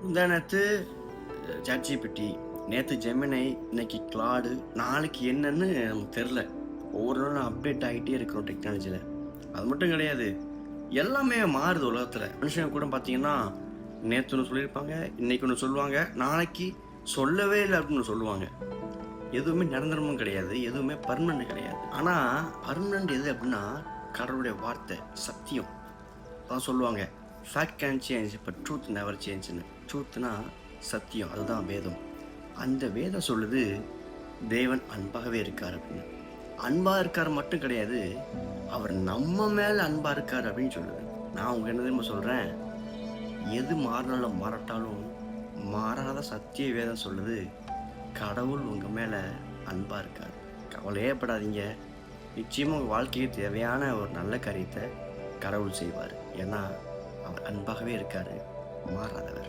முந்தானத்து ChatGPT, நேற்று ஜெமினை, இன்னைக்கு glad, நாளைக்கு என்னன்னு நமக்கு தெரில. ஒவ்வொரு நாளும் அப்டேட் ஆகிட்டே இருக்கிறோம் டெக்னாலஜியில். அது மட்டும் கிடையாது, எல்லாமே மாறுது உலகத்தில். மனுஷங்க கூட பார்த்தீங்கன்னா நேற்று ஒன்று சொல்லியிருப்பாங்க, இன்னைக்கு ஒன்று சொல்லுவாங்க, நாளைக்கு சொல்லவே இல்லை அப்படின்னு சொல்லுவாங்க. எதுவுமே நிரந்தரமும் கிடையாது, எதுவுமே பர்மனண்ட் கிடையாது. ஆனால் பர்மனண்ட் எது அப்படின்னா கடவுளுடைய வார்த்தை, சத்தியம். அதான் சொல்லுவாங்க, fact can change but truth never சேஞ்சுன்னு. ட்ரூத்னா சத்தியம், அதுதான் வேதம். அந்த வேதம் சொல்லுது தேவன் அன்பாகவே இருக்கார் அப்படின்னு. அன்பாக இருக்கார் மட்டும் கிடையாது, அவர் நம்ம மேலே அன்பாக இருக்கார் அப்படின்னு சொல்லுது. நான் உங்க என்ன தெரியுமா சொல்கிறேன், எது மாறினாலும் மாறட்டாலும் மாறாத சத்திய வேதம் சொல்லுது கடவுள் உங்கள் மேலே அன்பாக இருக்கார். கவலையே படாதீங்க, நிச்சயமாக உங்கள் வாழ்க்கைக்கு தேவையான ஒரு நல்ல காரியத்தை கடவுள் செய்வார். ஏன்னா அவர் அன்பாகவே இருக்கார், மாறாதவர்.